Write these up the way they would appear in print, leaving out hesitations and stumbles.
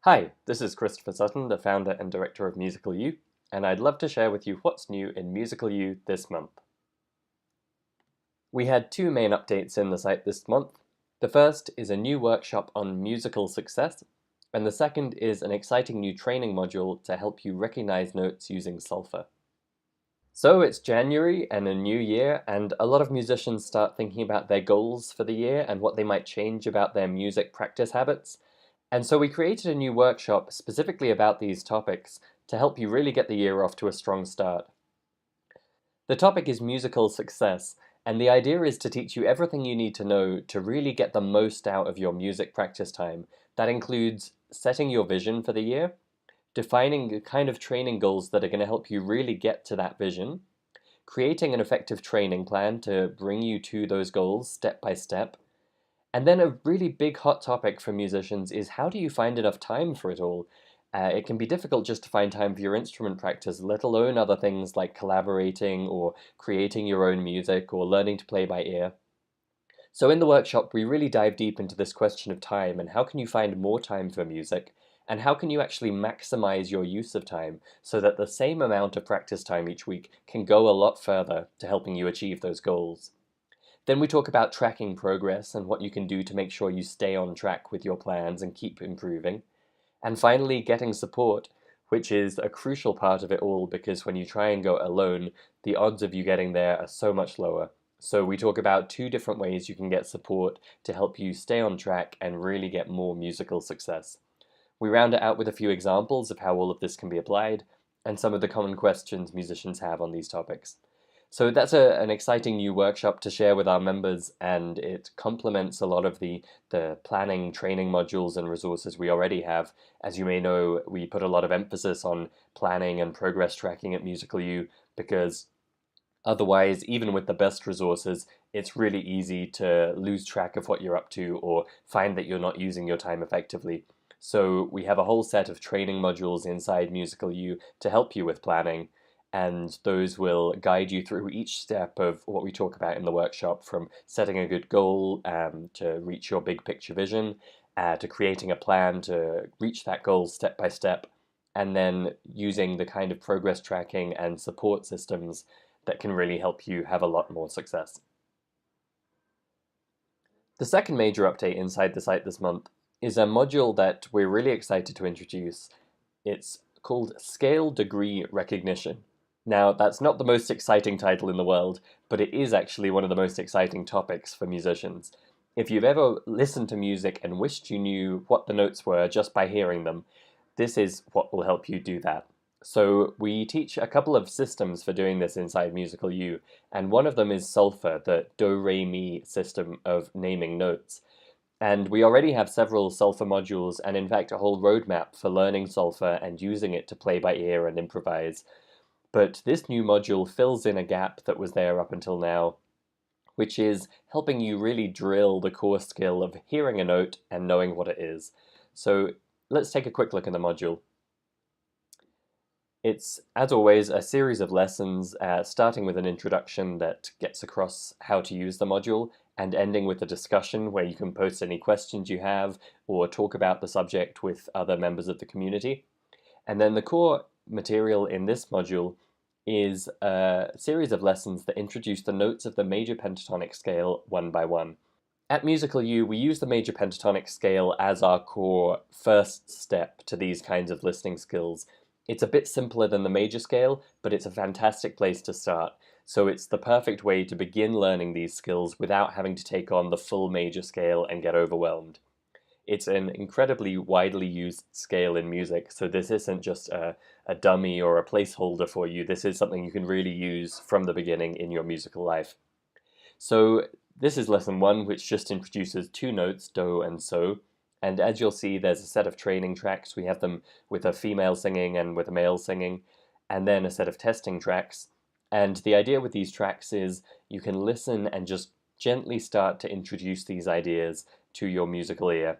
Hi, this is Christopher Sutton, the founder and director of Musical U, and I'd love to share with you what's new in Musical U this month. We had two main updates in the site this month. The first is a new workshop on musical success, and the second is an exciting new training module to help you recognize notes using solfa. So it's January and a new year, and a lot of musicians start thinking about their goals for the year and what they might change about their music practice habits. And so we created a new workshop specifically about these topics to help you really get the year off to a strong start. The topic is musical success, and the idea is to teach you everything you need to know to really get the most out of your music practice time. That includes setting your vision for the year, defining the kind of training goals that are going to help you really get to that vision, creating an effective training plan to bring you to those goals step by step. And then a really big hot topic for musicians is how do you find enough time for it all? It can be difficult just to find time for your instrument practice, let alone other things like collaborating or creating your own music or learning to play by ear. So in the workshop, we really dive deep into this question of time and how can you find more time for music, and how can you actually maximize your use of time so that the same amount of practice time each week can go a lot further to helping you achieve those goals. Then we talk about tracking progress and what you can do to make sure you stay on track with your plans and keep improving. And finally, getting support, which is a crucial part of it all because when you try and go alone, the odds of you getting there are so much lower. So we talk about two different ways you can get support to help you stay on track and really get more musical success. We round it out with a few examples of how all of this can be applied and some of the common questions musicians have on these topics. So that's an exciting new workshop to share with our members, and it complements a lot of the planning training modules and resources we already have. As you may know, we put a lot of emphasis on planning and progress tracking at Musical U because otherwise, even with the best resources, it's really easy to lose track of what you're up to or find that you're not using your time effectively. So we have a whole set of training modules inside Musical U to help you with planning, and those will guide you through each step of what we talk about in the workshop, from setting a good goal to reach your big picture vision, to creating a plan to reach that goal step by step, and then using the kind of progress tracking and support systems that can really help you have a lot more success. The second major update inside the site this month is a module that we're really excited to introduce. It's called Scale Degree Recognition. Now, that's not the most exciting title in the world, but it is actually one of the most exciting topics for musicians. If you've ever listened to music and wished you knew what the notes were just by hearing them, this is what will help you do that. So we teach a couple of systems for doing this inside Musical U, and one of them is solfa, the do-re-mi system of naming notes. And we already have several solfa modules, and in fact a whole roadmap for learning solfa and using it to play by ear and improvise. But this new module fills in a gap that was there up until now, which is helping you really drill the core skill of hearing a note and knowing what it is. So let's take a quick look at the module. It's, as always, a series of lessons, starting with an introduction that gets across how to use the module, and ending with a discussion where you can post any questions you have or talk about the subject with other members of the community. And then the core material in this module is a series of lessons that introduce the notes of the major pentatonic scale one by one. At Musical U, we use the major pentatonic scale as our core first step to these kinds of listening skills. It's a bit simpler than the major scale, but it's a fantastic place to start. So it's the perfect way to begin learning these skills without having to take on the full major scale and get overwhelmed. It's an incredibly widely used scale in music, so this isn't just a dummy or a placeholder for you. This is something you can really use from the beginning in your musical life. So this is lesson one, which just introduces two notes, do and so. And as you'll see, there's a set of training tracks. We have them with a female singing and with a male singing, and then a set of testing tracks. And the idea with these tracks is you can listen and just gently start to introduce these ideas to your musical ear.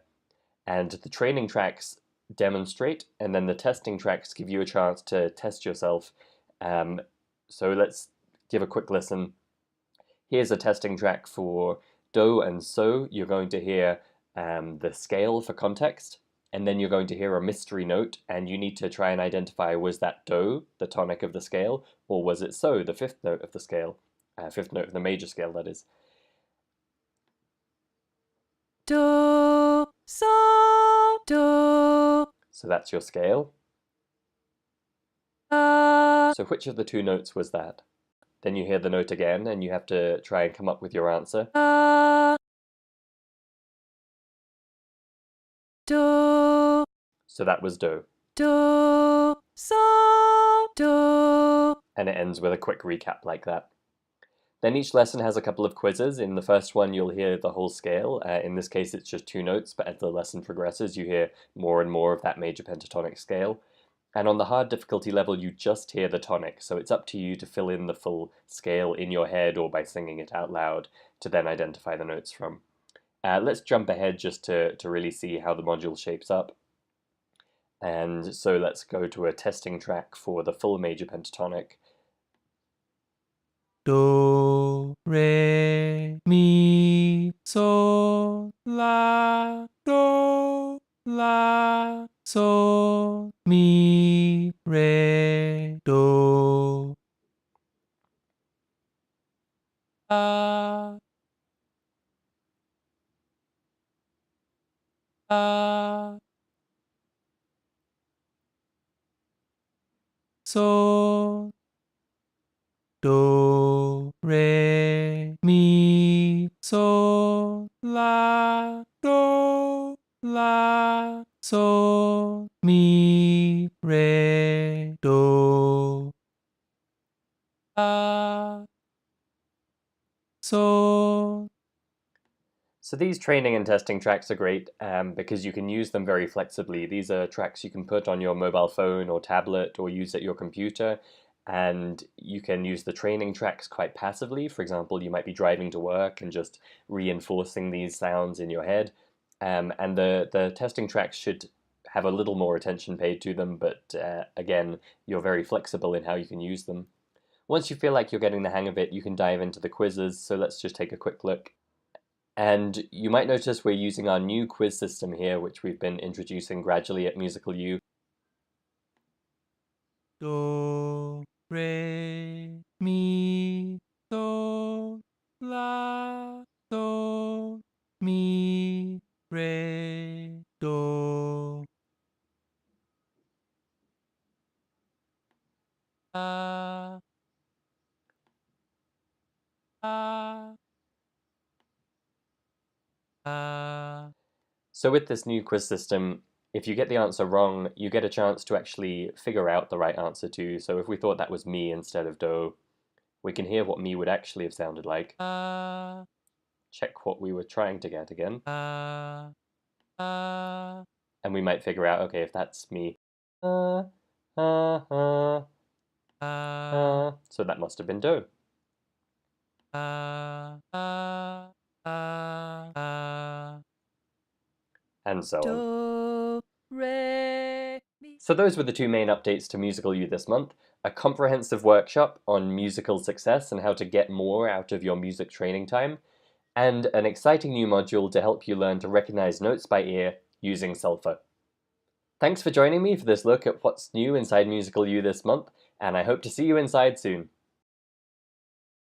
And the training tracks demonstrate, and then the testing tracks give you a chance to test yourself. So let's give a quick listen. Here's a testing track for do and so. You're going to hear the scale for context, and then you're going to hear a mystery note, and you need to try and identify, was that do, the tonic of the scale, or was it so, the fifth note of the scale, fifth note of the major scale, that is. Do, so, do. So that's your scale. La. So which of the two notes was that? Then you hear the note again, and you have to try and come up with your answer. La. Do. So that was do. Do, so, do. And it ends with a quick recap like that. Then each lesson has a couple of quizzes. In the first one, you'll hear the whole scale. In this case, it's just two notes, but as the lesson progresses, you hear more and more of that major pentatonic scale. And on the hard difficulty level, you just hear the tonic, so it's up to you to fill in the full scale in your head or by singing it out loud to then identify the notes from. Let's jump ahead just to really see how the module shapes up. And so let's go to a testing track for the full major pentatonic. Do, re, mi, so, la, do, la, so, mi, re, do, la, la, so, do, re, mi, so, la, do, la, so, mi, re, do, la, so. So these training and testing tracks are great because you can use them very flexibly. These are tracks you can put on your mobile phone or tablet or use at your computer, and you can use the training tracks quite passively. For example, you might be driving to work and just reinforcing these sounds in your head. And the testing tracks should have a little more attention paid to them, but again, you're very flexible in how you can use them. Once you feel like you're getting the hang of it, you can dive into the quizzes, so let's just take a quick look. And you might notice we're using our new quiz system here, which we've been introducing gradually at Musical U. Do, re, mi, do, la, do, mi, re, do, la, la, la. So with this new quiz system, if you get the answer wrong, you get a chance to actually figure out the right answer too. So if we thought that was me instead of do, we can hear what me would actually have sounded like. Check what we were trying to get again. And we might figure out, okay, if that's me. So that must have been do. And so on. Do, re, mi. So those were the two main updates to Musical U this month. A comprehensive workshop on musical success and how to get more out of your music training time, and an exciting new module to help you learn to recognize notes by ear using solfa. Thanks for joining me for this look at what's new inside Musical U this month, and I hope to see you inside soon.